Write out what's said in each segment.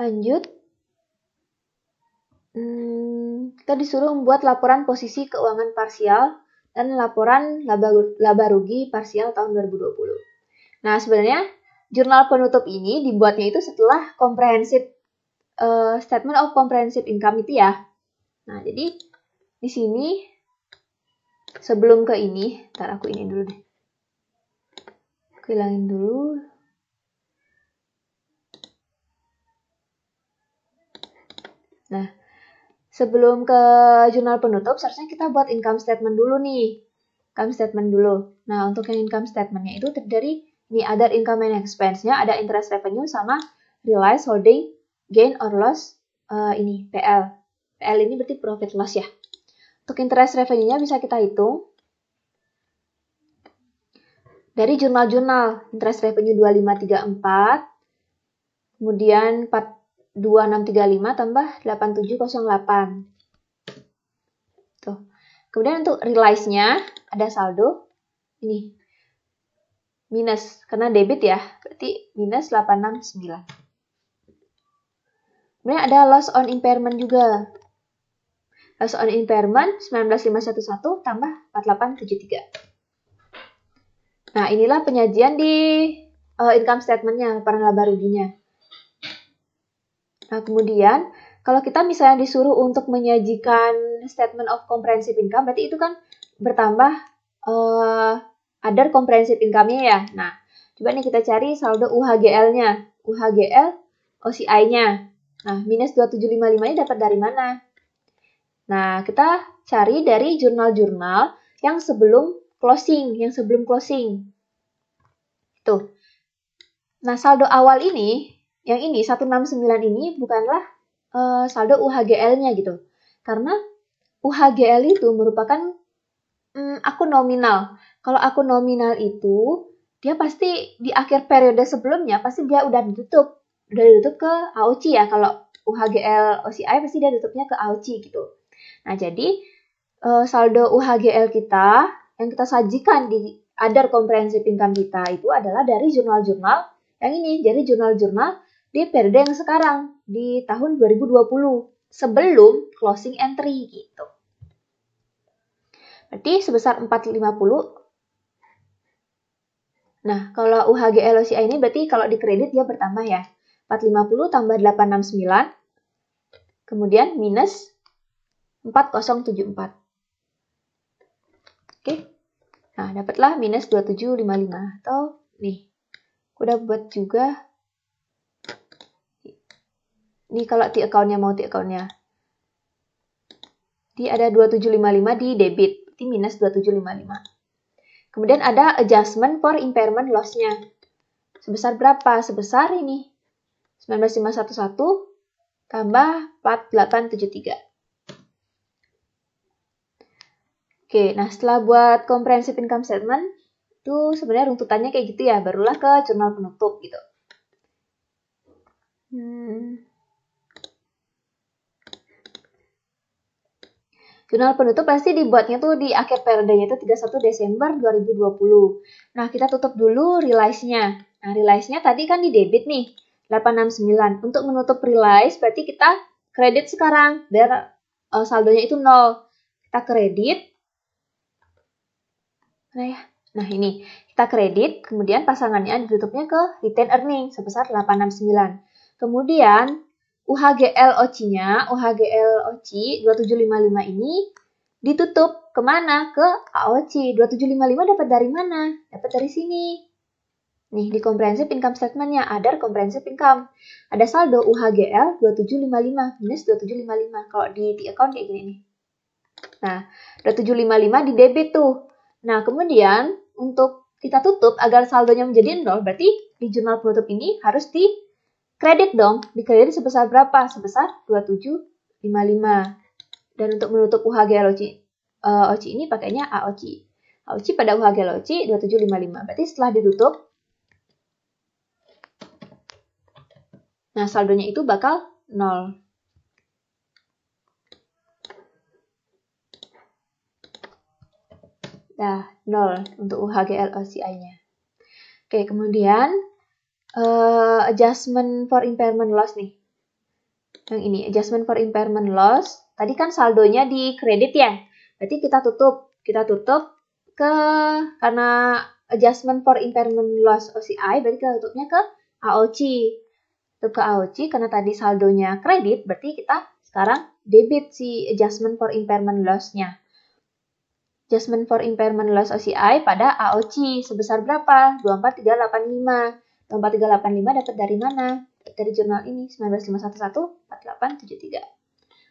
Lanjut. Kita disuruh membuat laporan posisi keuangan parsial dan laporan laba rugi parsial tahun 2020. Nah, sebenarnya jurnal penutup ini dibuatnya itu setelah comprehensive statement of comprehensive income itu ya. Nah, jadi di sini sebelum ke ini, ntar aku ini dulu deh. Aku hilangin dulu. Nah, sebelum ke jurnal penutup, seharusnya kita buat income statement dulu nih. Income statement dulu. Nah, untuk yang income statement-nya itu terdiri dari ini other income and expense-nya, ada interest revenue sama realized holding gain or loss ini PL. PL ini berarti profit loss ya. Untuk interest revenue-nya bisa kita hitung dari jurnal-jurnal. Interest revenue 2534, kemudian 42635 tambah 8708. Tuh. Kemudian untuk realize-nya ada saldo ini minus karena debit ya, berarti minus 869. Kemudian ada loss on impairment juga. Loss on impairment 19511 tambah 4873. Nah, inilah penyajian di income statement-nya, laporan laba ruginya. Nah, kemudian kalau kita misalnya disuruh untuk menyajikan statement of comprehensive income, berarti itu kan bertambah other comprehensive income-nya ya. Nah, coba nih kita cari saldo UHGL-nya. UHGL OCI-nya. Nah, minus 2755 ini dapat dari mana? Nah, kita cari dari jurnal-jurnal yang sebelum closing. Tuh. Nah, saldo awal ini, yang ini 169 ini bukanlah saldo UHGL-nya gitu. Karena UHGL itu merupakan akun nominal. Kalau akun nominal itu, dia pasti di akhir periode sebelumnya, pasti dia udah ditutup ke AOCI ya. Kalau UHGL OCI pasti dia tutupnya ke AOCI gitu. Nah, jadi saldo UHGL kita yang kita sajikan di other comprehensive income kita itu adalah dari jurnal-jurnal yang ini. Jadi jurnal-jurnal di periode yang sekarang, di tahun 2020, sebelum closing entry gitu. Berarti sebesar 450. Nah, kalau UHGL OCI ini berarti kalau dikredit dia bertambah ya. 450 tambah 869, kemudian minus 4074. Oke. Nah, dapatlah minus 2755. Atau nih, aku udah buat juga. Ini kalau T account-nya mau T account-nya. Jadi ada 2755 di debit, berarti minus 2755. Kemudian ada adjustment for impairment loss-nya. Sebesar berapa? Sebesar ini. 19511 tambah 4873. Oke, nah setelah buat comprehensive income statement, itu sebenarnya runtutannya kayak gitu ya, barulah ke jurnal penutup gitu. Jurnal penutup pasti dibuatnya tuh di akhir periodenya itu 31 Desember 2020. Nah, kita tutup dulu realize-nya. Nah, realize-nya tadi kan di debit nih, 869. Untuk menutup realize berarti kita kredit sekarang, biar saldonya itu 0. Kita kredit. Nah, ini. Kita kredit, kemudian pasangannya ditutupnya ke retained earning sebesar 869. Kemudian UHGL OCI-nya, UHGL OCI 2755 ini ditutup kemana? Ke AOCI. 2755 dapat dari mana? Dapat dari sini. Nih, di comprehensive income statement-nya, other comprehensive income. Ada saldo UHGL 2755 minus 2755. Kalau di account kayak gini nih. Nah, 2755 di debit tuh. Nah, kemudian untuk kita tutup agar saldonya menjadi 0, berarti di jurnal penutup ini harus di kredit dong. Di kredit sebesar berapa? Sebesar 2755. Dan untuk menutup UHGL OCI ini pakainya AOCI. AOCI pada UHGL OCI 2755. Berarti setelah ditutup, nah saldonya itu bakal 0. Nah, 0 untuk UHGL OCI-nya. Oke, kemudian adjustment for impairment loss nih. Yang ini, adjustment for impairment loss. Tadi kan saldonya di kredit ya. Berarti kita tutup karena adjustment for impairment loss OCI, berarti kita tutupnya ke AOC. Tutup ke AOC karena tadi saldonya kredit, berarti kita sekarang debit si adjustment for impairment loss-nya. Adjustment for impairment loss OCI pada AOC sebesar berapa? 24385. 24385 dapat dari mana? Dari jurnal ini 195114873.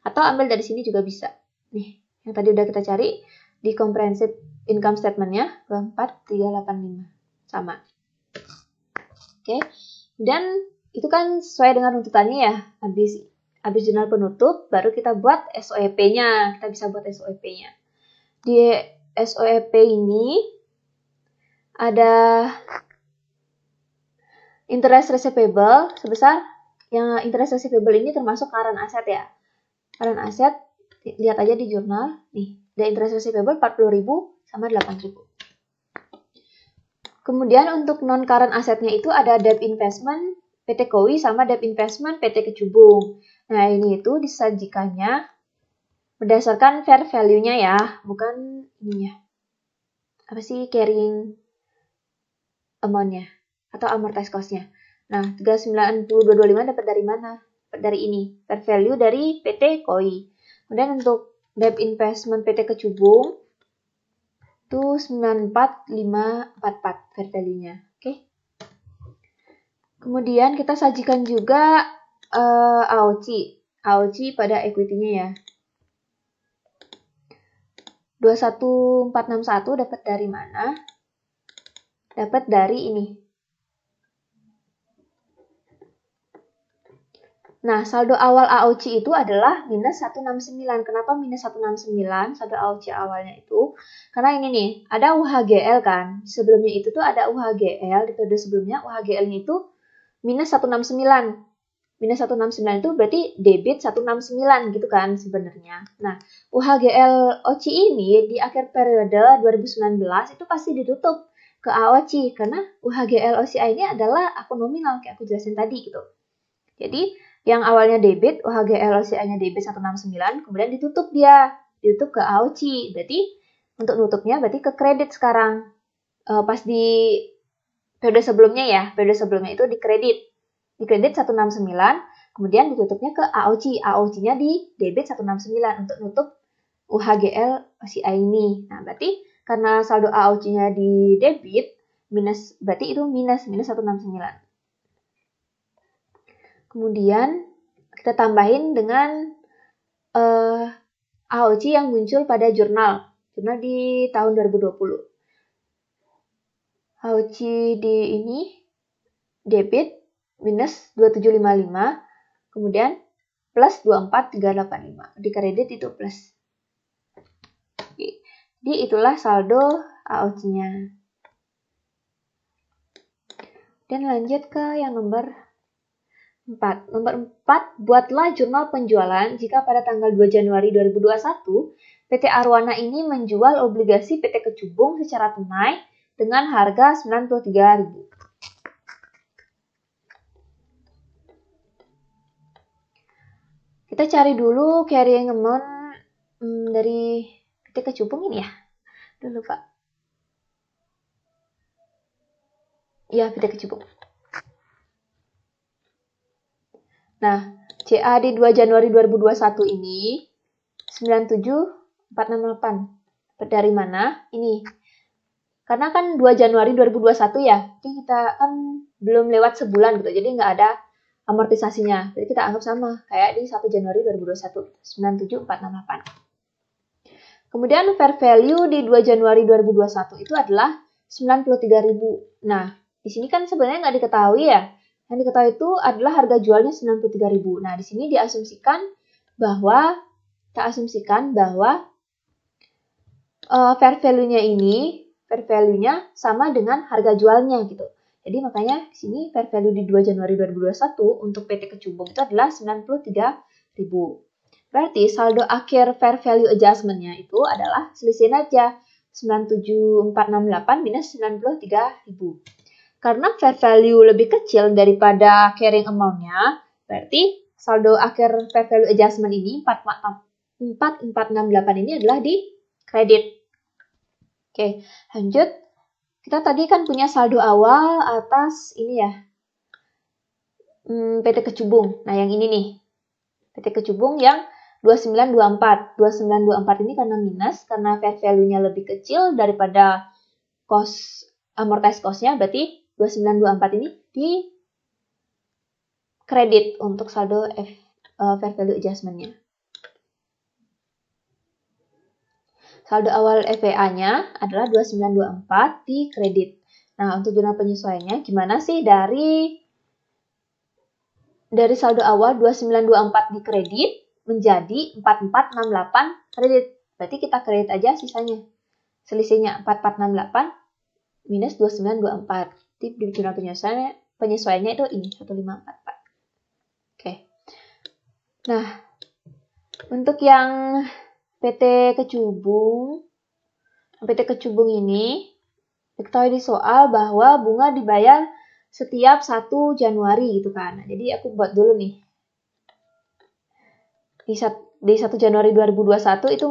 Atau ambil dari sini juga bisa. Nih, yang tadi udah kita cari di comprehensive income statement-nya 24385. Sama. Oke. Dan itu kan sesuai dengan runtutannya ya. Habis jurnal penutup baru kita buat SOEP-nya. Kita bisa buat SOEP-nya. Di SOEP ini ada interest receivable sebesar, yang interest receivable ini termasuk current asset ya. Current asset, lihat aja di jurnal. Nih, ada interest receivable 40.000 sama 8.000. Kemudian untuk non-current assetnya itu ada debt investment PT Kowi sama debt investment PT Kecubung. Nah, ini itu disajikannya berdasarkan fair value-nya ya, bukan ininya. Apa sih carrying amount-nya atau amortized cost-nya. Nah, 39225 dapat dari mana? Dapat dari ini, fair value dari PT Koi. Kemudian untuk debt investment PT Kecubung itu 94544 fair value-nya. Oke. Kemudian kita sajikan juga AOC pada equity-nya ya. 21461 dapat dari mana? Dapat dari ini. Nah, saldo awal AOC itu adalah minus 169. Kenapa minus 169 saldo AOC awalnya itu? Karena ini nih, ada UHGL kan. Sebelumnya itu tuh ada UHGL, di periode sebelumnya UHGL-nya itu minus 169. Minus 169 itu berarti debit 169 gitu kan sebenarnya. Nah, UHGL OC ini di akhir periode 2019 itu pasti ditutup ke AOC karena UHGL OCI ini adalah akun nominal kayak aku jelasin tadi gitu. Jadi, yang awalnya debit, UHGL OCI-nya debit 169, kemudian ditutup ke AOC. Berarti untuk nutupnya berarti ke kredit sekarang. Pas di periode sebelumnya itu di kredit 169, kemudian ditutupnya ke AOC. AOC-nya di debit 169 untuk nutup UHGL OCI ini. Nah, berarti karena saldo AOC-nya di debit, berarti itu minus 169. Kemudian kita tambahin dengan AOC yang muncul pada jurnal di tahun 2020. AOC di ini debit minus 2755, kemudian plus 24385. Di kredit itu plus. Jadi itulah saldo AOC-nya. Dan lanjut ke yang nomor 4. Nomor 4, buatlah jurnal penjualan jika pada tanggal 2 Januari 2021, PT Arwana ini menjual obligasi PT Kecubung secara tunai dengan harga 93.000. Kita cari dulu carrying amount dari PT Kecubung ini ya. Dulu Pak. Ya, PT Kecubung. Nah, CA di 2 Januari 2021 ini 97468. Dari mana? Ini. Karena kan 2 Januari 2021 ya. Jadi kita kan belum lewat sebulan gitu. Jadi nggak ada amortisasinya. Jadi kita anggap sama kayak di 1 Januari 2021, 97468. Kemudian fair value di 2 Januari 2021 itu adalah 93.000. Nah, di sini kan sebenarnya nggak diketahui ya. Yang diketahui itu adalah harga jualnya 93.000. Nah, di sini diasumsikan bahwa fair value-nya sama dengan harga jualnya gitu. Jadi makanya di sini fair value di 2 Januari 2021 untuk PT Kecubung itu adalah 93.000. Berarti saldo akhir fair value adjustment-nya itu adalah selisihin aja 97468 minus 93.000. Karena fair value lebih kecil daripada carrying amount-nya, berarti saldo akhir fair value adjustment ini 4468 ini adalah di kredit. Oke, lanjut. Kita tadi kan punya saldo awal atas ini ya. PT Kecubung. Nah, yang ini nih. PT Kecubung yang 2924. 2924 ini karena minus, karena fair value-nya lebih kecil daripada amortized cost-nya, berarti 2924 ini di kredit untuk saldo fair value adjustment-nya. Saldo awal FVA-nya adalah 2924 di kredit. Nah, untuk jurnal penyesuaiannya gimana sih dari saldo awal 2924 di kredit menjadi 4468 kredit. Berarti kita kredit aja sisanya. Selisihnya 4468 minus 2924. Di jurnal penyesuaiannya itu ini 1544. Oke. Nah, untuk yang PT Kecubung ini diketahui di soal bahwa bunga dibayar setiap 1 Januari gitu kan. Nah, jadi aku buat dulu nih. Di 1 Januari 2021 itu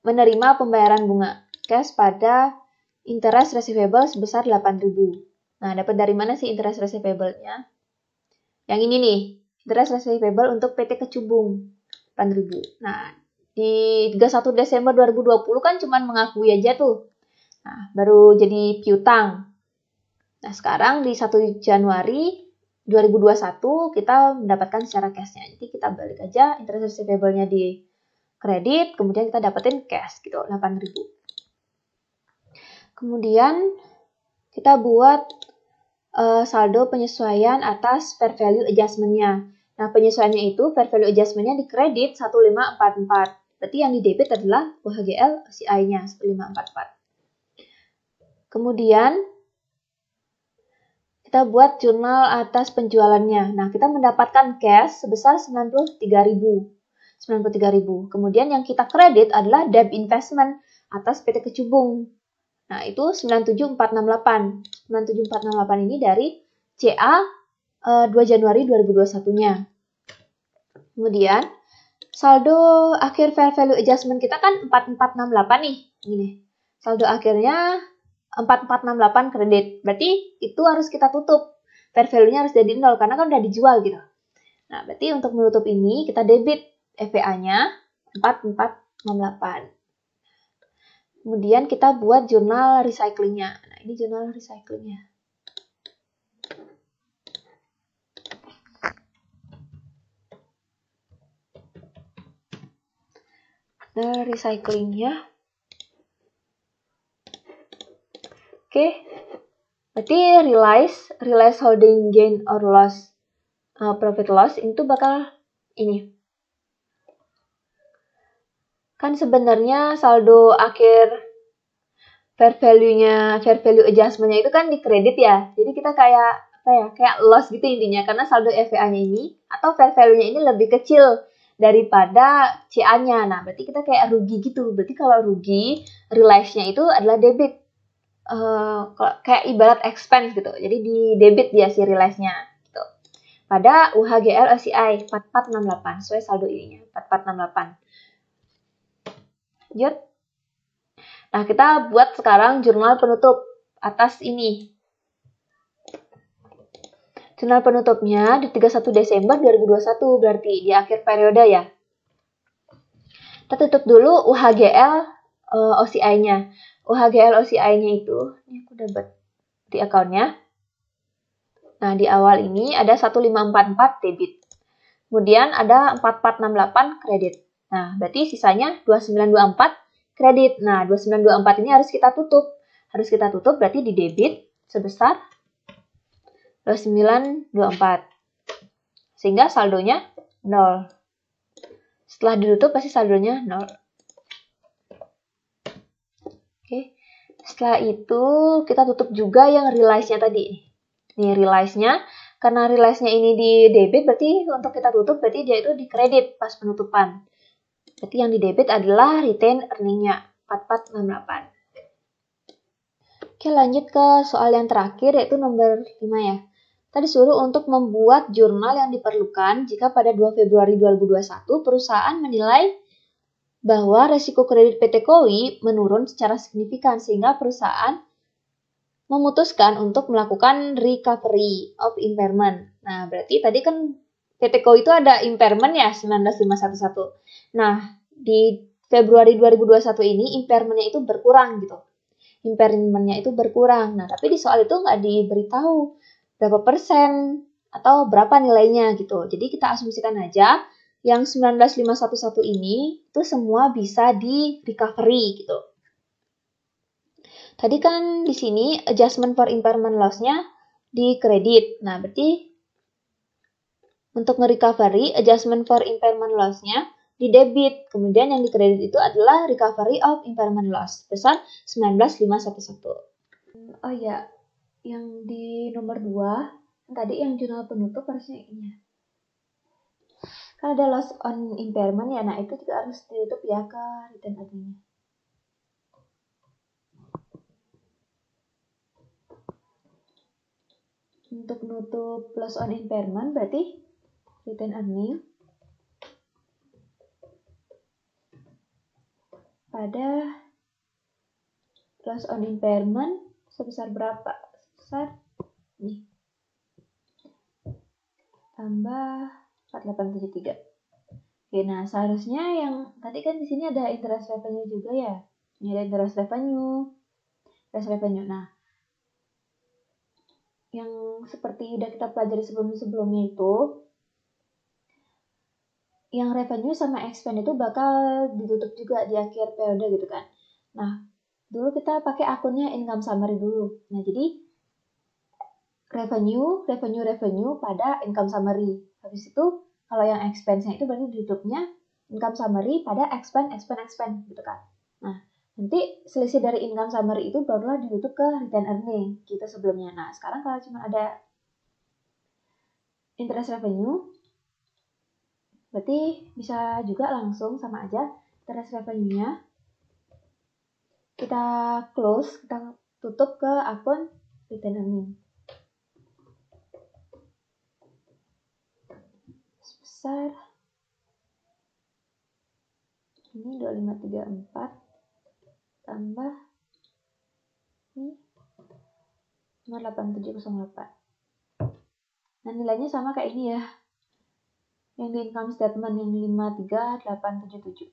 menerima pembayaran bunga cash pada interest receivable sebesar 8.000. Nah, dapat dari mana sih interest receivable-nya? Yang ini nih, interest receivable untuk PT Kecubung 8.000. Nah, di 31 Desember 2020 kan cuma mengakui aja tuh. Nah, baru jadi piutang. Nah, sekarang di 1 Januari 2021 kita mendapatkan secara cash-nya. Jadi kita balik aja interest receivable-nya di kredit, kemudian kita dapetin cash gitu, 8.000. Kemudian kita buat saldo penyesuaian atas fair value adjustment-nya. Nah, penyesuaiannya itu fair value adjustment-nya di kredit 1544. Berarti yang di debit adalah UHGL OCI-nya 1544. Kemudian kita buat jurnal atas penjualannya. Nah, kita mendapatkan cash sebesar 93.000. Kemudian yang kita kredit adalah debt investment atas PT Kecubung. Nah, itu 97468. 97468 ini dari CA 2 Januari 2021-nya. Kemudian saldo akhir fair value adjustment kita kan 4468 nih. Ini. Saldo akhirnya 4468 kredit. Berarti itu harus kita tutup. Fair value-nya harus jadi 0 karena kan udah dijual gitu. Nah, berarti untuk menutup ini kita debit FVA-nya 4468. Kemudian kita buat jurnal recycling-nya. Nah, ini jurnal recycling-nya. Nah, recycling-nya. Oke, berarti realize holding gain or loss, profit loss itu bakal ini. Kan sebenarnya saldo akhir fair value adjustment-nya itu kan di kredit ya. Jadi kita kayak loss gitu intinya karena saldo FVA-nya ini atau fair value-nya ini lebih kecil daripada CA-nya. Nah, berarti kita kayak rugi gitu. Berarti kalau rugi, realize-nya itu adalah debit. Kayak ibarat expense gitu. Jadi di debit dia si realize-nya gitu. Pada UHGL OCI 4468 sesuai saldo ininya 4468. Lanjut. Nah, kita buat sekarang jurnal penutup atas ini. Jurnal penutupnya di 31 Desember 2021 berarti di akhir periode ya. Kita tutup dulu UHGL OCI-nya. UHGL OCI-nya itu, ini aku dapat di account-nya. Nah, di awal ini ada 1544 debit. Kemudian ada 4468 kredit. Nah, berarti sisanya 2924 kredit. Nah, 2924 ini harus kita tutup. Harus kita tutup berarti di debit sebesar 2924. Sehingga saldonya 0. Setelah ditutup pasti saldonya 0. Oke. Setelah itu kita tutup juga yang realize-nya tadi. Nih realize-nya, karena realize-nya ini di debit berarti untuk kita tutup berarti dia itu di kredit pas penutupan. Berarti yang di debit adalah retain earning-nya 4468. Oke, lanjut ke soal yang terakhir yaitu nomor 5 ya. kita disuruh untuk membuat jurnal yang diperlukan jika pada 2 Februari 2021 perusahaan menilai bahwa resiko kredit PT Kowi menurun secara signifikan sehingga perusahaan memutuskan untuk melakukan recovery of impairment. Nah, berarti tadi kan PT Kowi itu ada impairment ya 19511. Nah, di Februari 2021 ini impairment-nya itu berkurang gitu. Impairment-nya itu berkurang. Nah, tapi di soal itu nggak diberitahu berapa persen atau berapa nilainya gitu. Jadi kita asumsikan aja yang 19511 ini itu semua bisa di recovery gitu. Tadi kan di sini adjustment for impairment loss-nya di kredit. Nah, berarti untuk nge-recovery adjustment for impairment loss-nya di debit. Kemudian yang di kredit itu adalah recovery of impairment loss besar 19511. Oh ya, yang di nomor 2, tadi yang jurnal penutup harusnya ini. Kalau ada loss on impairment ya, nah itu juga harus ditutup ya ke return earning-nya. Untuk nutup loss on impairment berarti return earning pada loss on impairment sebesar berapa? Sebesar nih. Tambah 4873. Oke, nah seharusnya yang tadi kan di sini ada interest revenue juga ya. Ini ada interest revenue. Nah, yang seperti udah kita pelajari sebelumnya itu, yang revenue sama expense itu bakal ditutup juga di akhir periode gitu kan. Nah, dulu kita pakai akunnya income summary dulu. Nah, jadi revenue pada income summary. Habis itu kalau yang expense-nya itu berarti ditutupnya income summary pada expense gitu kan. Nah, nanti selisih dari income summary itu barulah ditutup ke return earning kita sebelumnya. Nah, sekarang kalau cuma ada interest revenue, berarti bisa juga langsung sama aja interest revenue-nya kita close, kita tutup ke akun return earning. Sebesar ini 2534 tambah ini 8708. Nah, nilainya sama kayak ini ya. Yang di income statement yang 53877.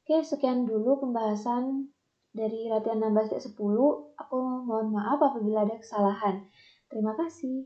Oke, sekian dulu pembahasan dari latihan 16.10. Aku mohon maaf apabila ada kesalahan. Terima kasih.